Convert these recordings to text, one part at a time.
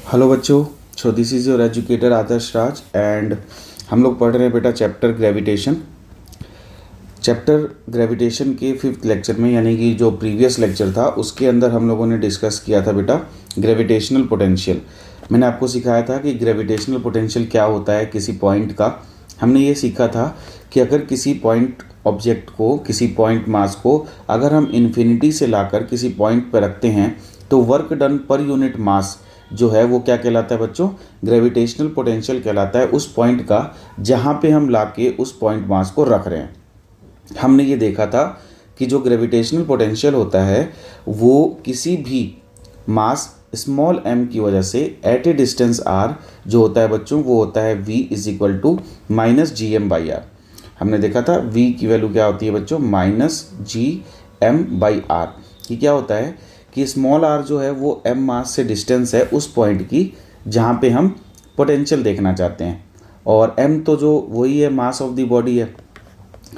Hello बच्चों, so this is your educator Adarsh Raj and हम लोग पढ़ रहे हैं बेटा चैप्टर ग्रेविटेशन के फिफ्थ लेक्चर में, यानी कि जो प्रीवियस लेक्चर था उसके अंदर हम लोगों ने डिस्कस किया था बेटा ग्रेविटेशनल पोटेंशियल। मैंने आपको सिखाया था कि ग्रेविटेशनल पोटेंशियल क्या होता है किसी पॉइंट का। हमने ये सीखा था कि अगर किसी पॉइंट ऑब्जेक्ट को, किसी पॉइंट मास को अगर हम इन्फिनिटी से लाकर किसी पॉइंट पर रखते हैं तो work done per unit mass जो है वो क्या कहलाता है बच्चों, ग्रेविटेशनल पोटेंशियल कहलाता है उस पॉइंट का जहाँ पे हम लाके उस पॉइंट मास को रख रहे हैं। हमने ये देखा था कि जो ग्रेविटेशनल पोटेंशियल होता है वो किसी भी मास स्मॉल m की वजह से एट ए डिस्टेंस r जो होता है बच्चों वो होता है v is equal to minus G M by R. हमने देखा था v की वैल्यू क्या होती है बच्चों, minus G M by R. ये क्या होता है कि स्मॉल r जो है वो m मास से डिस्टेंस है उस पॉइंट की जहाँ पे हम पोटेंशियल देखना चाहते हैं, और m तो जो वही है मास ऑफ द बॉडी है।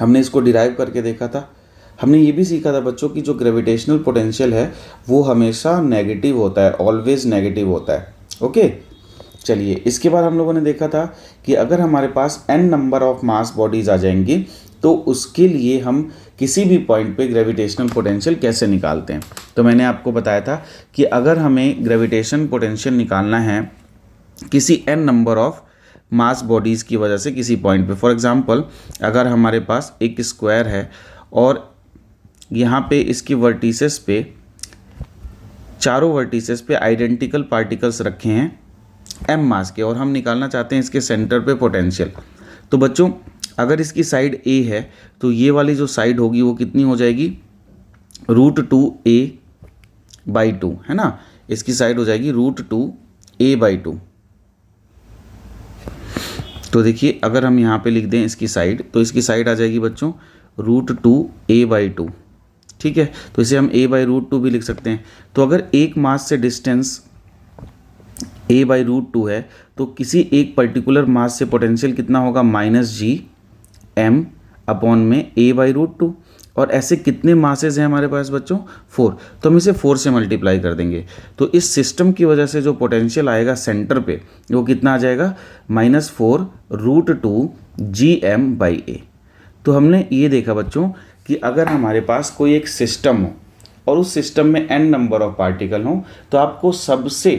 हमने इसको डिराइव करके देखा था। हमने ये भी सीखा था बच्चों कि जो ग्रेविटेशनल पोटेंशियल है वो हमेशा नेगेटिव होता है, ऑलवेज नेगेटिव होता है। ओके, चलिए इसके बाद हम लोगों ने देखा था कि अगर हमारे पास n number of mass bodies आ जाएंगी तो उसके लिए हम किसी भी पॉइंट पे ग्रेविटेशनल पोटेंशियल कैसे निकालते हैं। तो मैंने आपको बताया था कि अगर हमें ग्रेविटेशन पोटेंशियल निकालना है किसी n number of mass bodies की वजह से किसी पॉइंट पे, फॉर एग्जांपल अगर हमारे पास एक स्क्वायर है और यहाँ पे इसकी वर्टिसेस पे, चारों वर्टिसेस पे आइडेंटिकल पार्टिकल्स रखे हैं m मास के, और हम निकालना चाहते हैं इसके सेंटर पे पोटेंशियल। तो बच्चों अगर इसकी साइड a है तो ये वाली जो साइड होगी वो कितनी हो जाएगी, √2a बाई 2, है ना। इसकी साइड हो जाएगी √2a बाई 2। तो देखिए अगर हम यहाँ पे लिख दें इसकी साइड, तो इसकी साइड आ जाएगी बच्चों √2a बाई 2। ठीक है, तो इसे हम a बाई √2 भी लिख सकते हैं। तो अगर एक मास से डिस्टेंस a बाई √2 है तो किसी एक पर्टिकुलर मास से पोटेंशियल कितना होगा, माइनस जी एम अपॉन में a बाई √2। और ऐसे कितने मासेज हैं हमारे पास बच्चों, 4। तो हम इसे 4 से मल्टीप्लाई कर देंगे तो इस सिस्टम की वजह से जो पोटेंशियल आएगा सेंटर पे वो कितना आ जाएगा, -4 √2 जी एम बाई ए। तो हमने ये देखा बच्चों कि अगर हमारे पास कोई एक सिस्टम हो और उस सिस्टम में n नंबर ऑफ पार्टिकल हो तो आपको सबसे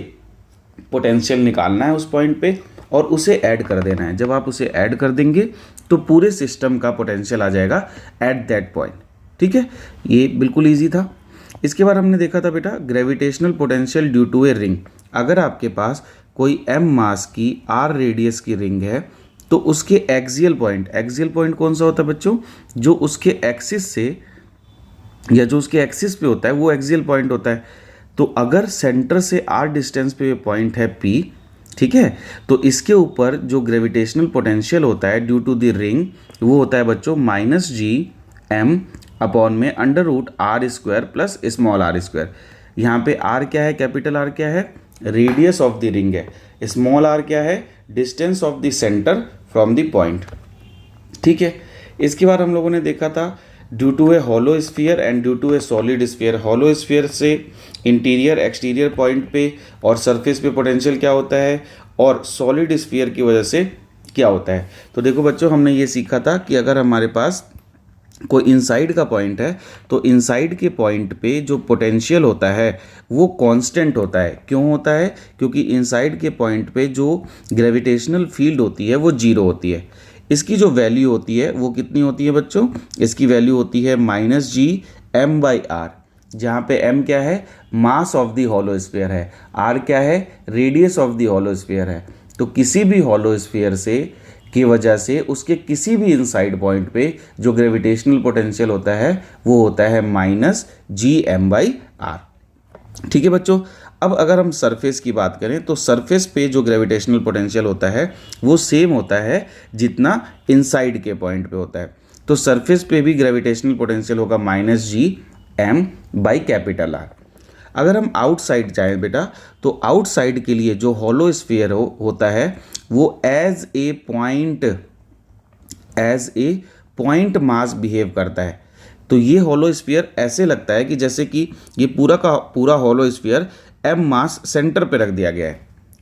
पोटेंशियल निकालना है उस पॉइंट पे और उसे ऐड कर देना है। जब आप उसे ऐड कर देंगे तो पूरे सिस्टम का पोटेंशियल आ जाएगा एट दैट पॉइंट। ठीक है, ये बिल्कुल ईजी था। इसके बाद हमने देखा था बेटा gravitational potential due to a ring. अगर आपके पास कोई m मास की r रेडियस की रिंग है तो उसके एक्सियल पॉइंट कौन सा होता है बच्चों, जो उसके एक्सिस से या जो उसके एक्सिस पे होता है वो एक्सियल पॉइंट होता है। तो अगर सेंटर से r डिस्टेंस पे पॉइंट है P, ठीक है, तो इसके ऊपर जो ग्रेविटेशनल पोटेंशियल होता है ड्यू टू द रिंग वो होता है बच्चों माइनस जी एम अपॉन में √r² प्लस स्मॉल r²। यहाँ पे r क्या है, कैपिटल R क्या है, रेडियस ऑफ द रिंग है, स्मॉल r क्या है, distance of the centre from the point. ठीक है, इसके बाद हम लोगों ने देखा था due to a hollow sphere and due to a solid sphere. Hollow sphere से इंटीरियर एक्सटीरियर पॉइंट पे और सरफेस पे पोटेंशियल क्या होता है, और सॉलिड स्फीयर की वजह से क्या होता है। तो देखो बच्चों हमने ये सीखा था कि अगर हमारे पास कोई इनसाइड का पॉइंट है तो इनसाइड के पॉइंट पे जो पोटेंशियल होता है वो कांस्टेंट होता है। क्यों होता है, क्योंकि इनसाइड के पॉइंट पे जो ग्रेविटेशनल फील्ड होती है वो जीरो होती है। इसकी जो वैल्यू होती है वो कितनी होती है बच्चों, इसकी वैल्यू होती है minus G M by R, जहाँ पे m क्या है, mass of the hollow sphere है, r क्या है, radius of the hollow sphere है। तो किसी भी हॉलो स्फीयर से की वजह से उसके किसी भी इनसाइड पॉइंट पे जो ग्रेविटेशनल पोटेंशियल होता है वो होता है minus G M by R. ठीक है बच्चों, अब अगर हम सरफेस की बात करें तो सरफेस पे जो ग्रेविटेशनल पोटेंशियल होता है वो सेम होता है जितना इनसाइड के पॉइंट पे होता है। तो सरफेस पे भी ग्रेविटेशनल पोटेंशियल होगा minus G M by capital R. अगर हम आउटसाइड जाएं बेटा तो आउटसाइड के लिए जो हॉलो स्फीयर होता है वो as a point mass behave करता है। तो ये हॉलो स्फीयर ऐसे लगता है कि जैसे कि ये पूरा का पूरा hollow sphere m mass centre पे रख दिया गया है।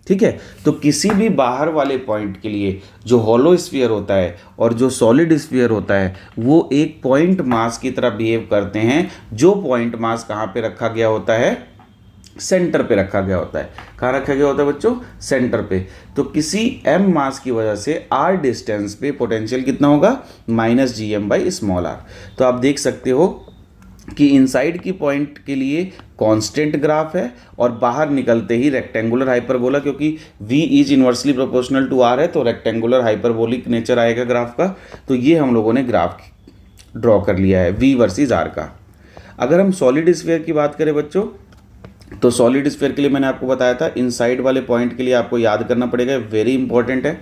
ठीक है। तो किसी भी बाहर वाले पॉइंट के लिए जो हॉलो स्फीयर होता है और जो सॉलिड स्फीयर होता है वो एक पॉइंट मास की तरह बिहेव करते हैं, जो पॉइंट मास कहाँ पे रखा गया होता है, सेंटर पे रखा गया होता है। कहाँ रखा गया होता है बच्चों, सेंटर पे। तो किसी m मास की वजह से r डिस्टेंस पे पोटेंशियल कितना होगा, -gm/r। तो आप देख सकते हो कि इनसाइड की पॉइंट के लिए कांस्टेंट ग्राफ है और बाहर निकलते ही रेक्टेंगुलर हाइपरबोला, क्योंकि v is inversely proportional to r है तो रेक्टेंगुलर हाइपरबोलिक नेचर आएगा ग्राफ का। तो ये हम लोगों ने ग्राफ ड्रॉ कर लिया है v वर्सेस r का। अगर हम सॉलिड स्फीयर की बात करें बच्चों, तो सॉलिड स्फीयर के लिए मैंने आपको बताया था इनसाइड वाले पॉइंट के लिए आपको याद करना पड़ेगा, वेरी इंपॉर्टेंट है।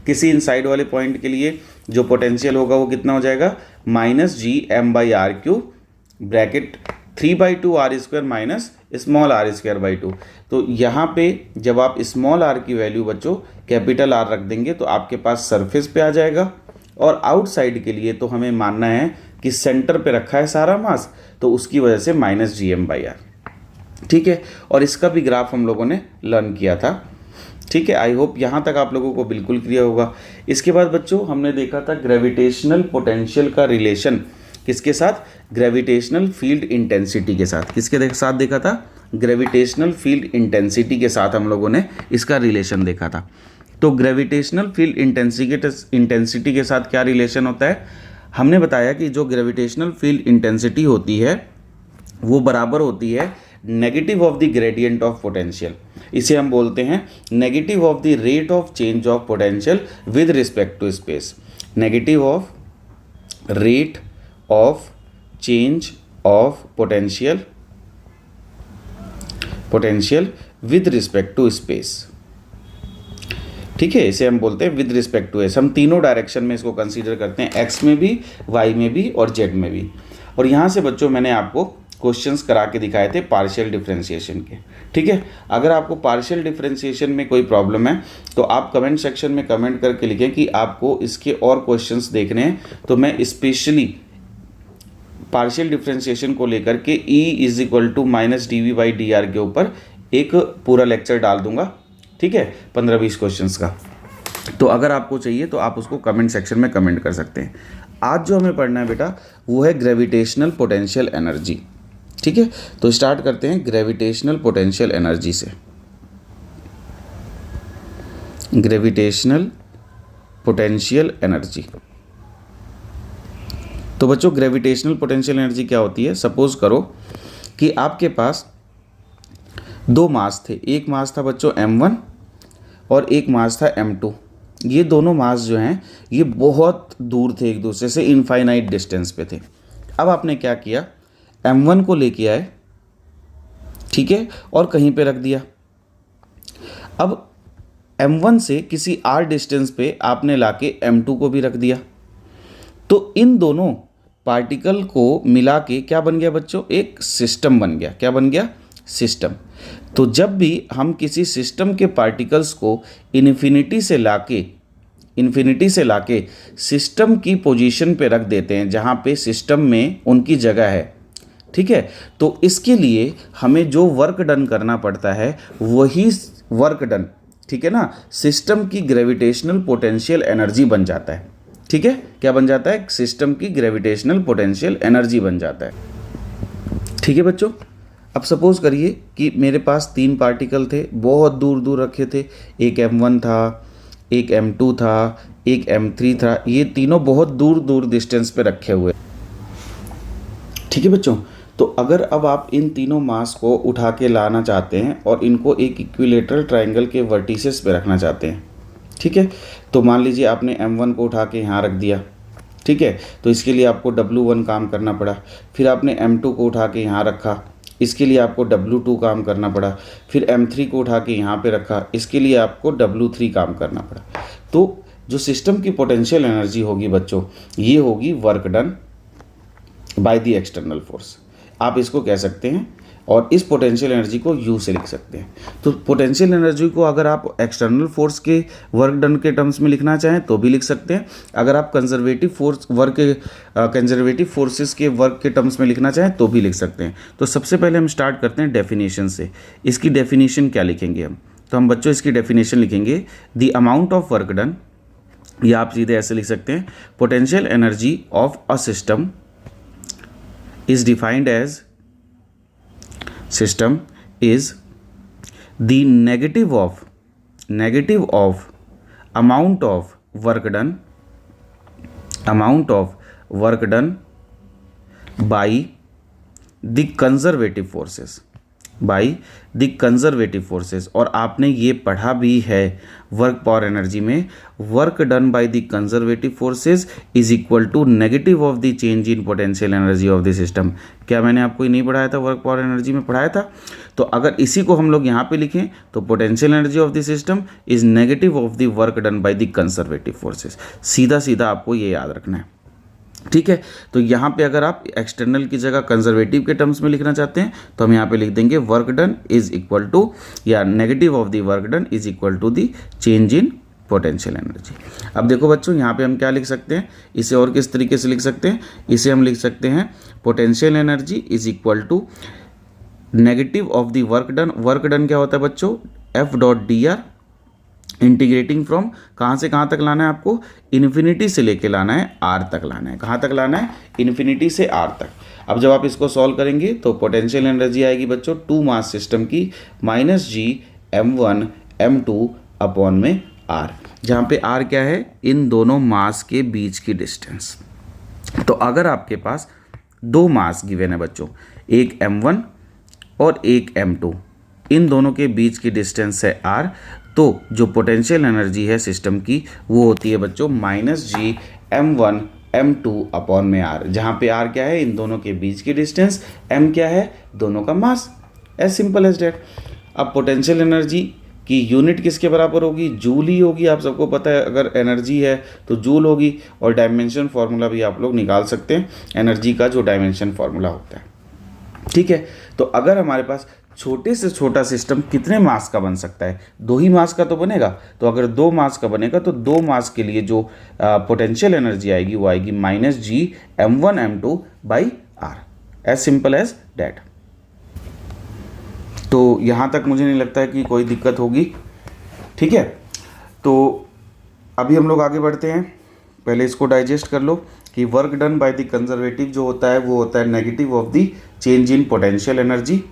किसी इनसाइड वाले पॉइंट के लिए जो पोटेंशियल होगा वो कितना हो जाएगा, -gm/r³ bracket 3/2 r² minus small r²/2। तो यहाँ पे जब आप स्मॉल r की वैल्यू बच्चों कैपिटल R रख देंगे तो आपके पास सरफेस पे आ जाएगा, और आउटसाइड के लिए तो हमें मानना है कि सेंटर पे रखा है सारा मास, तो उसकी वजह से -gm/r। ठीक है, और इसका भी ग्राफ हम लोगों ने लर्न किया था। ठीक है, आई होप यहाँ तक आप लोगों को बिल्कुल क्लियर होगा। इसके बाद बच्चों हमने देखा था ग्रेविटेशनल पोटेंशियल का रिलेशन किसके साथ, ग्रेविटेशनल फील्ड इंटेंसिटी के साथ। किसके साथ देखा था, ग्रेविटेशनल फील्ड इंटेंसिटी के साथ हम लोगों ने इसका रिलेशन देखा था। तो ग्रेविटेशनल फील्ड इंटेंसिटी के साथ क्या रिलेशन होता है, हमने बताया कि जो ग्रेविटेशनल फील्ड इंटेंसिटी होती है वो बराबर होती है negative of the gradient of potential. इसे हम बोलते हैं negative of the rate of change of potential with respect to space. Negative of rate of change of potential with respect to space. ठीक है, इसे हम बोलते हैं विद रिस्पेक्ट टू एस। हम तीनों डायरेक्शन में इसको कंसीडर करते हैं, एक्स में भी, वाई में भी और जेड में भी। और यहाँ से बच्चों मैंने आपको क्वेश्चंस करा के दिखाए थे पार्शियल डिफरेंशिएशन के। ठीक है, अगर आपको पार्शियल डिफरेंशिएशन में कोई प्रॉब्लम है तो आप कमेंट सेक्शन में कमेंट करके लिखें कि आपको इसके और क्वेश्चंस देखने हैं, तो मैं स्पेशली पार्शियल डिफरेंशिएशन को लेकर के E = -dv/dr के ऊपर एक पूरा लेक्चर डाल दूंगा। ठीक है, 15-20 क्वेश्चंस का। तो अगर आपको चाहिए तो आप उसको कमेंट सेक्शन में कमेंट कर सकते हैं। आज जो हमें पढ़ना है बेटा वो है ग्रेविटेशनल पोटेंशियल एनर्जी। ठीक है, तो स्टार्ट करते हैं ग्रेविटेशनल पोटेंशियल एनर्जी से। Gravitational potential energy. तो बच्चों ग्रेविटेशनल पोटेंशियल एनर्जी क्या होती है, सपोज करो कि आपके पास दो मास थे, एक मास था बच्चों m1 और एक मास था m2। ये दोनों मास जो हैं ये बहुत दूर थे एक दूसरे से, इनफाइनाइट डिस्टेंस पे थे। अब आपने क्या किया, m1 को लेके आए, ठीक है, और कहीं पे रख दिया। अब m1 से किसी r डिस्टेंस पे आपने लाके m2 को भी रख दिया। तो इन दोनों पार्टिकल को मिला के क्या बन गया बच्चों, एक सिस्टम बन गया। क्या बन गया, सिस्टम। तो जब भी हम किसी सिस्टम के पार्टिकल्स को इन्फिनिटी से लाके सिस्टम की पोजीशन पे रख देते हैं जहाँ पे सिस्टम में उनकी जगह है, ठीक है, तो इसके लिए हमें जो वर्क डन करना पड़ता है वही वर्क डन, ठीक है ना, सिस्टम की ग्रेविटेशनल पोटेंशियल एनर्जी बन जाता है। ठीक है, क्या बन जाता है, सिस्टम की ग्रेविटेशनल पोटेंशियल एनर्जी बन जाता है। ठीक है बच्चों, अब सपोज करिए कि मेरे पास 3 पार्टिकल थे, बहुत दूर दूर रखे थे, एक m1 था, एक m2 था, एक m3 था, ये तीनों बहुत दूर दूर डिस्टेंस पे रखे हुए। ठीक है बच्चों, तो अगर अब आप इन तीनों मास को उठा के लाना चाहते हैं और इनको एक इक्विलेटरल ट्राइंगल के वर्टिसेस पे रखना चाहते हैं, ठीक है, तो मान लीजिए आपने m1 को उठा के यहाँ रख दिया। ठीक है, तो इसके लिए आपको W1 काम करना पड़ा। फिर आपने m2 को उठा के यहाँ रखा, इसके लिए आपको W2 काम करना पड़ा। फिर m3 को उठा के यहाँ पे रखा, इसके लिए आपको W3 काम करना पड़ा। तो जो सिस्टम की पोटेंशियल एनर्जी होगी बच्चों, ये होगी work done by the external force, आप इसको कह सकते हैं। और इस पोटेंशियल एनर्जी को U से लिख सकते हैं। तो पोटेंशियल एनर्जी को अगर आप एक्सटर्नल फोर्स के वर्क डन के टर्म्स में लिखना चाहें तो भी लिख सकते हैं, अगर आप कंजर्वेटिव फोर्सेस के वर्क के टर्म्स में लिखना चाहें तो भी लिख सकते हैं। तो सबसे पहले हम स्टार्ट करते हैं डेफिनेशन से। इसकी डेफिनेशन क्या लिखेंगे हम, तो हम बच्चों इसकी डेफिनेशन लिखेंगे, the amount of work done, या आप सीधे ऐसे लिख सकते हैं, potential energy of a system is defined as, system is the negative of amount of work done by the conservative forces, और आपने ये पढ़ा भी है वर्क पावर एनर्जी में, work done by the conservative forces is equal to negative of the change in potential energy of the system. क्या मैंने आपको ये नहीं पढ़ाया था, वर्क पावर एनर्जी में पढ़ाया था? तो अगर इसी को हम लोग यहाँ पे लिखें तो potential energy of the system is negative of the work done by the conservative forces. सीधा सीधा आपको ये याद रखना है, ठीक है। तो यहाँ पे अगर आप एक्सटर्नल की जगह कंजर्वेटिव के टर्म्स में लिखना चाहते हैं तो हम यहाँ पे लिख देंगे work done is equal to, या negative of the work done is equal to the change in potential energy. अब देखो बच्चों, यहाँ पे हम क्या लिख सकते हैं, इसे और किस तरीके से लिख सकते हैं, इसे हम लिख सकते हैं potential energy is equal to negative of the work done. Work done क्या होता है बच्चों, F dot D R, integrating from कहाँ से कहाँ तक लाना है आपको, इन्फिनिटी से लेके लाना है आर तक लाना है। कहाँ तक लाना है, इन्फिनिटी से आर तक। अब जब आप इसको सॉल्व करेंगे तो पोटेंशियल एनर्जी आएगी बच्चों टू मास सिस्टम की -G m1 m2 अपॉन में आर, जहाँ पे आर क्या है, इन दोनों मास के बीच की डिस्टेंस। तो अगर आपके पास दो मास गिवन है बच्चों, एक m1 और एक m2, इन दोनों के बीच की डिस्टेंस है r, तो जो पोटेंशियल एनर्जी है सिस्टम की वो होती है बच्चों -G m1 m2 अपॉन में r, जहाँ पे r क्या है, इन दोनों के बीच की डिस्टेंस, m क्या है, दोनों का मास, एज सिंपल एज डेट। अब पोटेंशियल एनर्जी की यूनिट किसके बराबर होगी, जूल ही होगी। आप सबको पता है अगर एनर्जी है तो जूल होगी, और डायमेंशन फार्मूला भी आप लोग निकाल सकते हैं, एनर्जी का जो डायमेंशन फार्मूला होता है, ठीक है। तो अगर हमारे पास छोटे से छोटा सिस्टम कितने मास का बन सकता है, दो ही मास का तो बनेगा। तो अगर दो मास का बनेगा तो दो मास के लिए जो पोटेंशियल एनर्जी आएगी वो आएगी -G m1 m2 by r, as simple as that. तो यहाँ तक मुझे नहीं लगता है कि कोई दिक्कत होगी, ठीक है। तो अभी हम लोग आगे बढ़ते हैं, पहले इसको डाइजेस्ट कर लो कि work done by the conservative जो होता है वो होता है negative of the change in potential energy,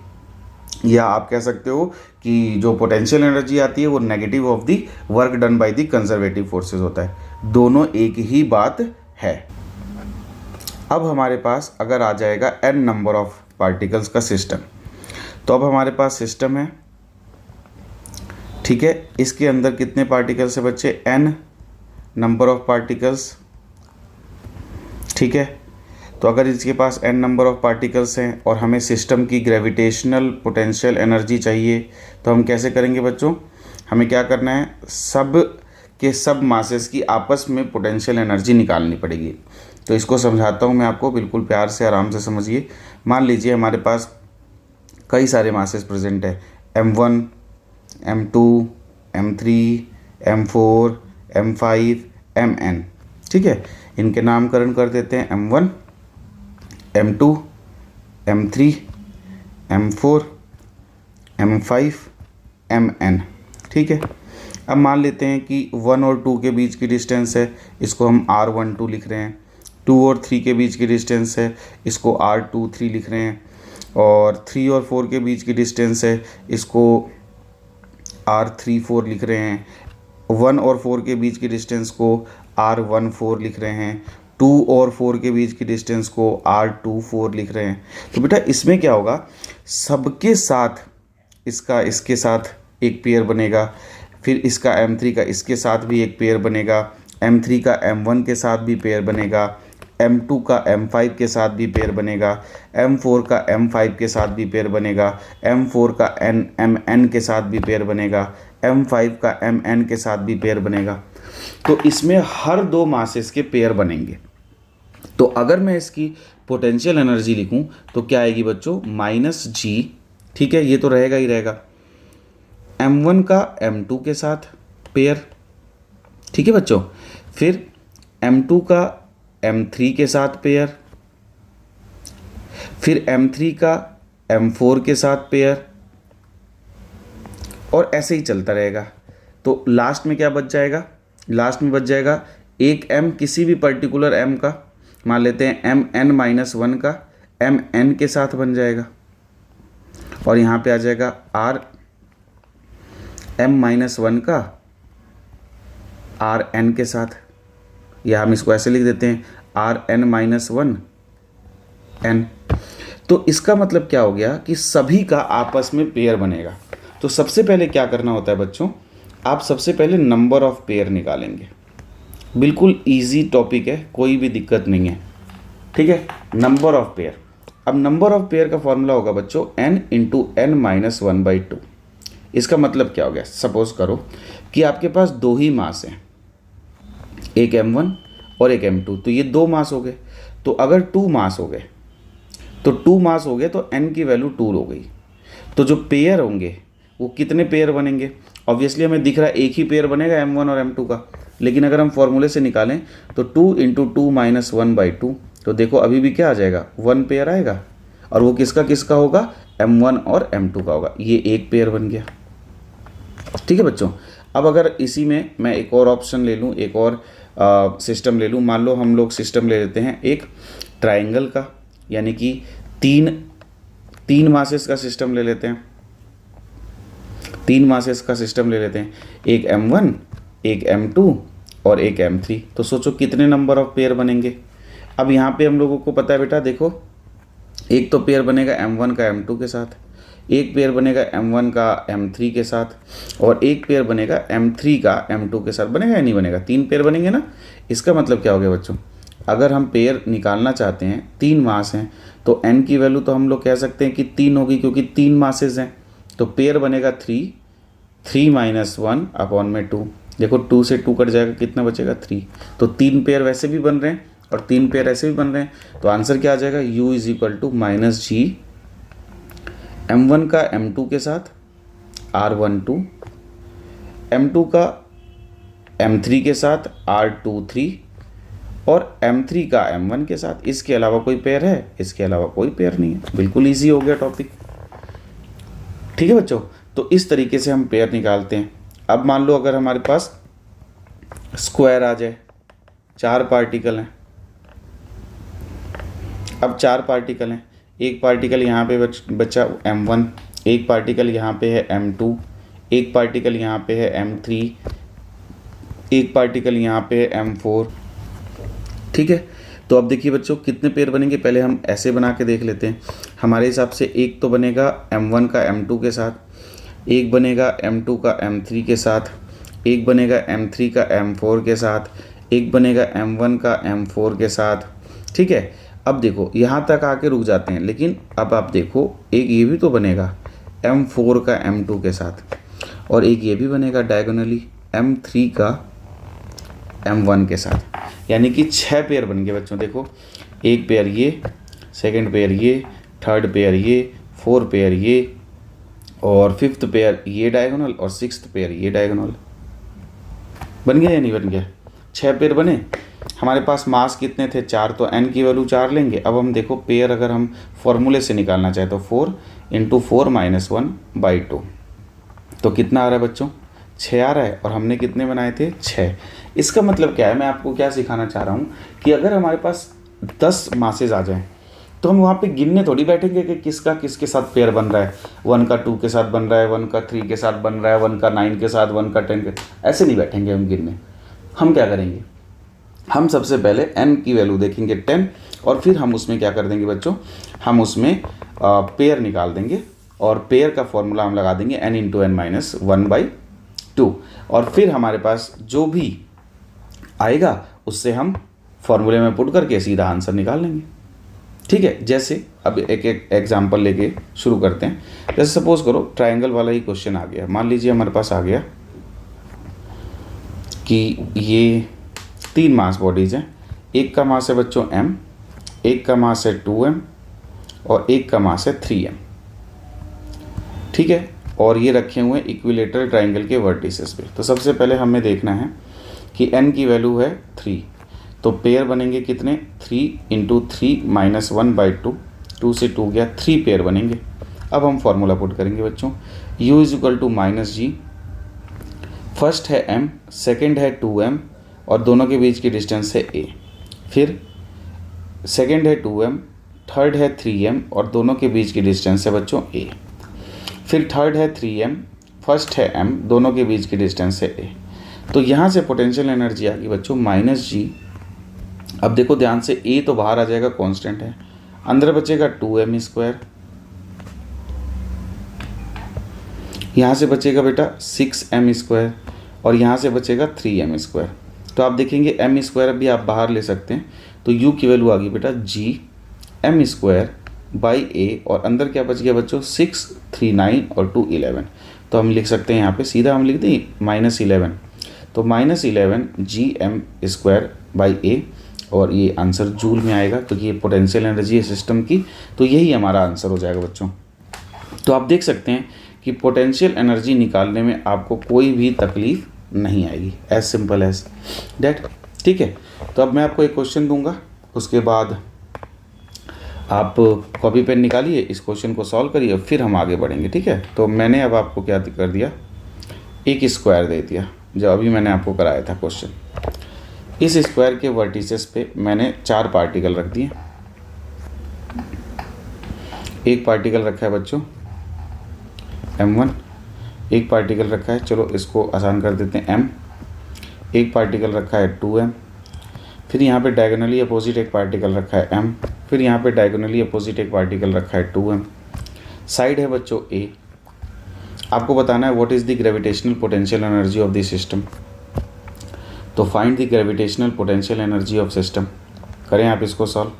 या आप कह सकते हो कि जो पोटेंशियल एनर्जी आती है वो negative of the work done by the conservative forces होता है। दोनों एक ही बात है। अब हमारे पास अगर आ जाएगा n नंबर ऑफ पार्टिकल्स का सिस्टम, तो अब हमारे पास सिस्टम है, ठीक है। इसके अंदर कितने पार्टिकल्स है बच्चे, n नंबर ऑफ पार्टिकल्स, ठीक है। तो अगर इसके पास n नंबर ऑफ पार्टिकल्स हैं और हमें सिस्टम की ग्रेविटेशनल पोटेंशियल एनर्जी चाहिए, तो हम कैसे करेंगे बच्चों, हमें क्या करना है, सब के सब मासेस की आपस में पोटेंशियल एनर्जी निकालनी पड़ेगी। तो इसको समझाता हूँ मैं आपको, बिल्कुल प्यार से आराम से समझिए। मान लीजिए हमारे पास कई सारे मासेस प्रेजेंट है, m1 m2 m3 m4 m5 mn, ठीक है। इनके नामकरण कर देते हैं m1 m2 m3 m4 m5 mn, ठीक है। अब मान लेते हैं कि 1 और 2 के बीच की डिस्टेंस है, इसको हम r12 लिख रहे हैं। 2 और 3 के बीच की डिस्टेंस है, इसको r23 लिख रहे हैं। और 3 और 4 के बीच की डिस्टेंस है, इसको r34 लिख रहे हैं। 1 और 4 के बीच की डिस्टेंस को r14 लिख रहे हैं। 2 और 4 के बीच की डिस्टेंस को r24 लिख रहे हैं। तो बेटा इसमें क्या होगा, सबके साथ इसका इसके साथ एक पेयर बनेगा, फिर इसका m3 का इसके साथ भी एक पेयर बनेगा, m3 का m1 के साथ भी पेयर बनेगा, m2 का m5 के साथ भी पेयर बनेगा, m4 का m5 के साथ भी पेयर बनेगा, m4 का mn के साथ भी पेयर बनेगा, m5 का mn के साथ भी पेयर बनेगा। तो इसमें हर दो मासेस के पेयर बनेंगे। तो अगर मैं इसकी पोटेंशियल एनर्जी लिखूं तो क्या आएगी बच्चों, -G, ठीक है, ये तो रहेगा ही रहेगा, m1 का m2 के साथ पेयर, ठीक है बच्चों, फिर m2 का m3 के साथ पेयर, फिर m3 का m4 के साथ पेयर, और ऐसे ही चलता रहेगा। तो लास्ट में क्या बच जाएगा, लास्ट में बच जाएगा एक m किसी भी पर्टिकुलर m का, मान लेते हैं mn-1 का mn के साथ बन जाएगा, और यहाँ पे आ जाएगा r m-1 का rn के साथ, या हम इसको ऐसे लिख देते हैं rn-1 n। तो इसका मतलब क्या हो गया कि सभी का आपस में पेयर बनेगा। तो सबसे पहले क्या करना होता है बच्चों, आप सबसे पहले नंबर ऑफ पेयर निकालेंगे। बिल्कुल इजी टॉपिक है, कोई भी दिक्कत नहीं है, ठीक है। नंबर ऑफ पेयर, अब नंबर ऑफ पेयर का फॉर्मूला होगा बच्चों n इंटू n-1/2। इसका मतलब क्या हो गया, सपोज करो कि आपके पास दो ही मास हैं, एक m1 और एक m2, तो ये दो मास हो गए। तो अगर 2 मास हो गए, तो 2 मास हो गए तो n की वैल्यू 2 हो गई। तो जो पेयर होंगे वो कितने पेयर बनेंगे, ऑब्वियसली हमें दिख रहा है एक ही पेयर बनेगा m1 और m2 का, लेकिन अगर हम फॉर्मूले से निकालें तो 2 इंटू 2-1/2, तो देखो अभी भी क्या आ जाएगा, 1 पेयर आएगा, और वो किसका किसका होगा, m1 और m2 का होगा, ये एक पेयर बन गया। ठीक है बच्चों। अब अगर इसी में मैं एक और ऑप्शन ले लूँ, एक और सिस्टम ले लूँ, मान लो हम लोग सिस्टम ले लेते हैं एक ट्राइंगल का, यानी कि तीन मासेस का सिस्टम ले लेते हैं, 3 मासेस का सिस्टम ले लेते हैं, एक m1, एक m2 और एक m3। तो सोचो कितने नंबर ऑफ पेयर बनेंगे। अब यहाँ पे हम लोगों को पता है बेटा, देखो एक तो पेयर बनेगा m1 का m2 के साथ, एक पेयर बनेगा m1 का m3 के साथ, और एक पेयर बनेगा m3 का m2 के साथ। बनेगा या नहीं बनेगा, 3 पेयर बनेंगे ना। इसका मतलब क्या हो गया बच्चों, अगर हम पेयर निकालना चाहते हैं, 3 मास हैं, तो n की वैल्यू तो हम लोग कह सकते हैं कि 3 होगी, क्योंकि 3 मासेस हैं। तो पेयर बनेगा 3 माइनस 1 अपॉन में 2। देखो 2 से 2 कट जाएगा, कितना बचेगा 3। तो 3 पेयर वैसे भी बन रहे हैं और 3 पेयर ऐसे भी बन रहे हैं। तो आंसर क्या आ जाएगा, u is equal to minus G m1 का m2 के साथ r12, m2 का m3 के साथ r23 और m3 का m1 के साथ। इसके अलावा कोई पेयर है, इसके अलावा कोई पेयर नहीं है। बिल्कुल इजी हो गया टॉपिक। ठीक है बच्चों, तो इस तरीके से हम पेयर निकालते हैं। अब मान लो अगर हमारे पास स्क्वायर आ जाए, 4 पार्टिकल हैं। अब 4 पार्टिकल हैं, एक पार्टिकल यहाँ पे बचा m1, एक पार्टिकल यहाँ पे है m2, एक पार्टिकल यहाँ पे है m3, एक पार्टिकल यहाँ पे है m4। ठीक है, तो अब देखिए बच्चों कितने पेयर बनेंगे, पहले हम ऐसे बना के देख लेते हैं। हमारे हिसाब से एक तो बनेगा m1 का m2 के साथ, एक बनेगा m2 का m3 के साथ, एक बनेगा m3 का m4 के साथ, एक बनेगा m1 का m4 के साथ। ठीक है, अब देखो यहाँ तक आके रुक जाते हैं, लेकिन अब आप देखो एक ये भी तो बनेगा m4 का m2 के साथ, और एक ये भी बनेगा डायगोनली m3 का m1 के साथ। यानी कि 6 पेयर बन गए बच्चों। देखो एक पेयर ये, सेकंड पेयर ये, थर्ड पेयर ये, 4 पेयर ये, और 5th पेयर ये डायगोनल, और 6th पेयर ये डायगोनल। बन गया या नहीं बन गया, 6 पेयर बने। हमारे पास मास कितने थे, 4, तो n की वैल्यू 4 लेंगे। अब हम देखो पेयर अगर हम फॉर्मूले से निकालना चाहें तो 4 इंटू 4-1/2, तो कितना आ रहा है बच्चों, 6 आ रहा है। और हमने कितने बनाए थे, 6। इसका मतलब क्या है, मैं आपको क्या सिखाना चाह रहा हूँ कि अगर हमारे पास 10 मासेज आ जाएं, तो हम वहाँ पे गिनने थोड़ी बैठेंगे कि किसका किसके साथ पेयर बन रहा है। 1 का 2 के साथ बन रहा है, 1 का 3 के साथ बन रहा है, 1 का 9 के साथ, 1 का 10 के, ऐसे नहीं बैठेंगे हम गिनने। हम क्या करेंगे, हम सबसे पहले n की वैल्यू देखेंगे 10, और फिर हम उसमें क्या कर देंगे बच्चों, हम उसमें पेयर निकाल देंगे, और पेयर का फॉर्मूला हम लगा देंगे n इंटू n-1/2, और फिर हमारे पास जो भी आएगा उससे हम फॉर्मूले में पुट करके सीधा आंसर निकाल लेंगे। ठीक है, जैसे अब एक एग्जांपल लेके शुरू करते हैं। जैसे सपोज करो ट्रायंगल वाला ही क्वेश्चन आ गया। मान लीजिए हमारे पास आ गया कि ये 3 मास बॉडीज़ हैं। एक का मास है बच्चों m, एक का मास है 2m, और एक का मास है 3m। ठीक है, और ये रखे हुए हैं इक्विलेटरल ट्रायंगल के वर्टिसेस पे। तो सबसे पहले हमें देखना है कि n की वैल्यू है 3, तो पेयर बनेंगे कितने, 3 इंटू 3 -1/2, 2 से 2 गया, 3 पेयर बनेंगे। अब हम फॉर्मूला पुट करेंगे बच्चों, U is equal to minus G, first है m, सेकेंड है 2m और दोनों के बीच की डिस्टेंस है a, फिर सेकेंड है 2m, थर्ड है 3m और दोनों के बीच की डिस्टेंस है बच्चों a, फिर थर्ड है 3m, फर्स्ट है m, दोनों के बीच की डिस्टेंस है a। तो यहाँ से पोटेंशियल एनर्जी आ गई बच्चों माइनस जी। अब देखो ध्यान से, a तो बाहर आ जाएगा, कांस्टेंट है, अंदर बचेगा 2m स्क्वायर, यहाँ से बचेगा बेटा 6m स्क्वायर और यहाँ से बचेगा 3m स्क्वायर। तो आप देखेंगे m स्क्वायर अभी आप बाहर ले सकते हैं, तो u की वैल्यू आ गई बेटा g m square by a, और अंदर क्या बच गया बच्चों 6, 3 9 और 2 11। तो हम लिख सकते हैं यहाँ पे सीधा हम लिख दें -11, तो -11 जी एम स्क्वायर बाई ए, और ये आंसर जूल में आएगा क्योंकि ये पोटेंशियल एनर्जी है सिस्टम की, तो यही हमारा आंसर हो जाएगा बच्चों। तो आप देख सकते हैं कि पोटेंशियल एनर्जी निकालने में आपको कोई भी तकलीफ नहीं आएगी, एज सिंपल एज डैट। ठीक है, तो अब मैं आपको एक क्वेश्चन दूंगा, उसके बाद आप कॉपी पेन निकालिए, इस क्वेश्चन को सॉल्व करिए, फिर हम आगे बढ़ेंगे। ठीक है, तो मैंने अब आपको क्या कर दिया, एक स्क्वायर दे दिया जो अभी मैंने आपको कराया था क्वेश्चन। इस स्क्वायर के वर्टिसेस पे मैंने 4 पार्टिकल रख दिए। एक पार्टिकल रखा है बच्चों m1, एक पार्टिकल रखा है, चलो इसको आसान कर देते हैं m, एक पार्टिकल रखा है 2m, फिर यहाँ पे डायगोनली अपोजिट एक पार्टिकल रखा है m, फिर यहाँ पे डायगोनली अपोजिट एक पार्टिकल रखा है 2m। साइड है बच्चों a। आपको बताना है what is the gravitational potential energy of the system. तो find the gravitational potential energy of system. करें आप इसको सॉल्व,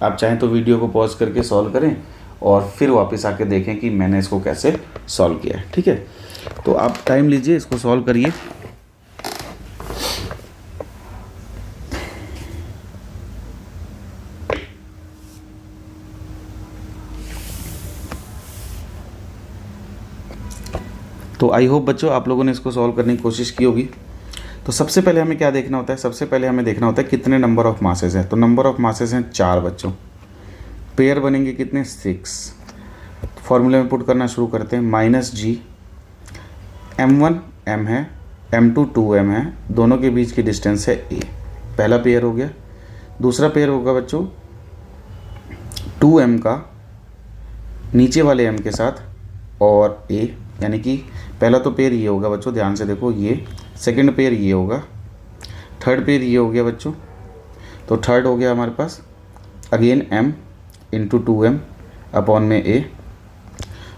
आप चाहें तो वीडियो को पॉज करके सॉल्व करें और फिर वापस आके देखें कि मैंने इसको कैसे सॉल्व किया है। ठीक है, तो आप टाइम लीजिए, इसको सॉल्व करिए। तो आई होप बच्चों आप लोगों ने इसको सॉल्व करने की कोशिश की होगी। तो सबसे पहले हमें क्या देखना होता है, सबसे पहले हमें देखना होता है कितने नंबर ऑफ मासेस हैं। तो नंबर ऑफ मासेस हैं 4 बच्चों, पेयर बनेंगे कितने 6। फॉर्मूले में पुट करना शुरू करते हैं, माइनस जी, m1 m है, m2 2m है, दोनों के बीच की डिस्टेंस है a, पहला पेयर हो गया। दूसरा पेयर होगा बच्चों 2m का नीचे वाले m के साथ और a, यानी कि पहला तो पेयर ये होगा बच्चों, ध्यान से देखो ये, सेकंड पेयर ये होगा, थर्ड पेयर ये हो गया बच्चों। तो थर्ड हो गया हमारे पास again m into 2m upon में a।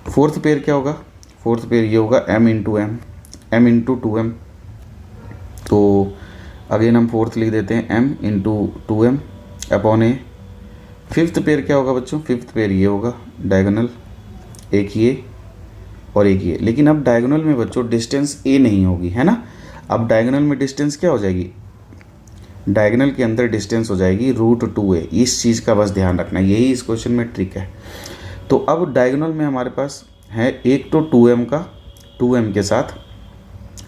फोर्थ पेयर क्या होगा, फोर्थ पेयर ये होगा m इंटू 2m। तो अगेन हम फोर्थ लिख देते हैं m into 2m upon a। Fifth pair क्या होगा बच्चों, फिफ्थ पेयर ये होगा डायगोनल, एक ये और एक ये। लेकिन अब डायगोनल में बच्चों डिस्टेंस a नहीं होगी, है ना। अब डायगोनल में डिस्टेंस क्या हो जाएगी, डायगोनल के अंदर डिस्टेंस हो जाएगी √2a। इस चीज़ का बस ध्यान रखना, यही इस क्वेश्चन में ट्रिक है। तो अब डायगोनल में हमारे पास है एक तो 2m का 2m के साथ,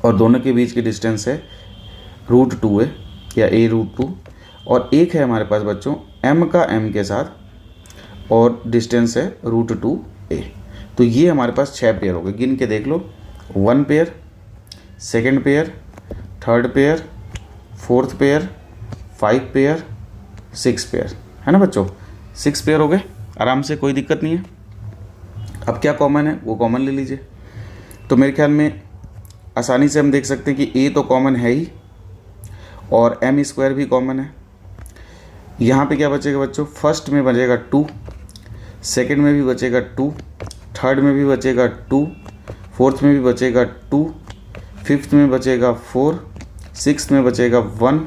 और दोनों के बीच की डिस्टेंस है √2a या a√2, और एक है हमारे पास बच्चों m का m के साथ और डिस्टेंस है √2a। तो ये हमारे पास 6 पेयर हो गए, गिन के देख लो, 1 pair, second pair, third pair, fourth pair, 5 pair, 6 pair, है ना बच्चों। 6 पेयर हो गए आराम से, कोई दिक्कत नहीं है। अब क्या कॉमन है वो कॉमन ले लीजिए। तो मेरे ख्याल में आसानी से हम देख सकते हैं कि a तो कॉमन है ही और m स्क्वायर भी कॉमन है। यहाँ पे क्या बचेगा बच्चों, फर्स्ट में बचेगा 2, सेकेंड में भी बचेगा 2, थर्ड में भी बचेगा 2, फोर्थ में भी बचेगा 2, फिफ्थ में बचेगा 4, सिक्स्थ में बचेगा 1,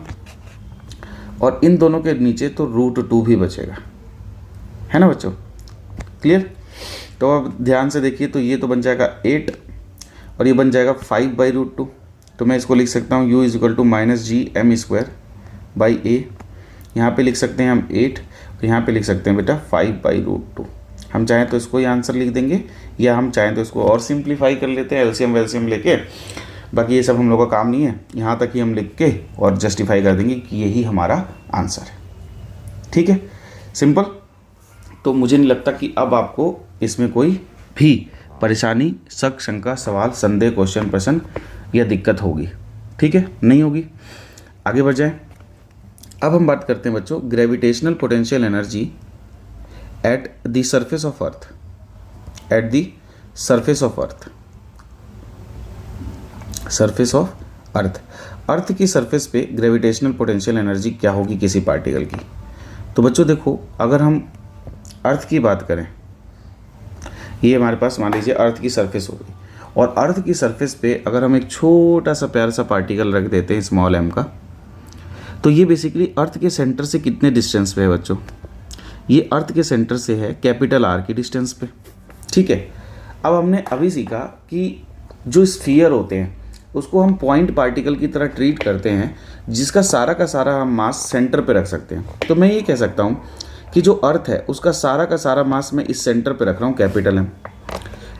और इन दोनों के नीचे तो √2 भी बचेगा, है ना बच्चों, क्लियर। तो अब ध्यान से देखिए, तो ये तो बन जाएगा 8 और ये बन जाएगा 5/√2। तो मैं इसको लिख सकता हूँ u is equal to minus G M square by a। यहाँ पे लिख सकते हैं हम 8 और यहाँ पे लिख सकते हैं बेटा 5/√2। हम चाहें तो इसको ही आंसर लिख देंगे, या हम चाहें तो इसको और सिंप्लीफाई कर लेते हैं एलसीएम वेलसीएम लेके। बाकी ये सब हम लोग का काम नहीं है, यहाँ तक ही हम लिख के और जस्टिफाई कर देंगे कि यही हमारा आंसर है। ठीक है, सिंपल। तो मुझे नहीं लगता कि अब आपको इसमें कोई भी परेशानी, शक, शंका, सवाल, संदेह, क्वेश्चन, प्रश्न या दिक्कत होगी। ठीक है, नहीं होगी। आगे बढ़ जाए। अब हम बात करते हैं बच्चों gravitational potential energy at the surface of earth. At the surface of earth. Surface of earth, earth की सरफेस पे ग्रेविटेशनल पोटेंशियल एनर्जी क्या होगी किसी पार्टिकल की। तो बच्चों देखो, अगर हम अर्थ की बात करें, ये हमारे पास मान लीजिए अर्थ की सरफेस हो गई, और अर्थ की सरफेस पे अगर हम एक छोटा सा प्यारा सा पार्टिकल रख देते हैं स्मॉल m का, तो ये बेसिकली अर्थ के सेंटर से कितने डिस्टेंस पे है बच्चों, ये अर्थ के सेंटर से है कैपिटल R की डिस्टेंस पे। ठीक है, अब हमने अभी सीखा कि जो स्फीयर होते हैं उसको हम पॉइंट पार्टिकल की तरह ट्रीट करते हैं, जिसका सारा का सारा हम मास सेंटर पे रख सकते हैं। तो मैं ये कह सकता हूँ कि जो अर्थ है उसका सारा का सारा मास मैं इस सेंटर पे रख रहा हूँ कैपिटल M।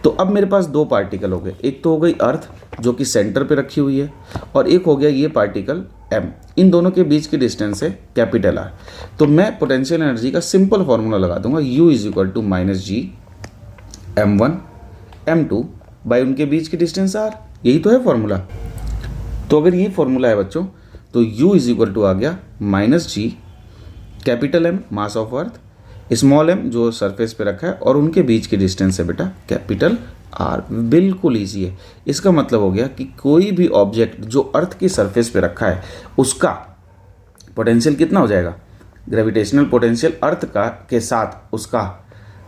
तो अब मेरे पास दो पार्टिकल हो गए, एक तो हो गई अर्थ जो कि सेंटर पे रखी हुई है, और एक हो गया ये पार्टिकल M। इन दोनों के बीच की डिस्टेंस है कैपिटल R। तो मैं पोटेंशियल एनर्जी का सिंपल फॉर्मूला लगा दूंगा, U is equal to -G M1 M2 by उनके बीच की डिस्टेंस R। यही तो है फॉर्मूला। तो अगर ये फॉर्मूला है बच्चों, तो U इज इक्वल टू आ गया -G capital M mass of earth, small m जो सरफेस पे रखा है, और उनके बीच की डिस्टेंस है बेटा कैपिटल R। बिल्कुल ईजी है। इसका मतलब हो गया कि कोई भी ऑब्जेक्ट जो अर्थ की सरफेस पे रखा है उसका पोटेंशियल कितना हो जाएगा, ग्रेविटेशनल पोटेंशियल अर्थ का के साथ उसका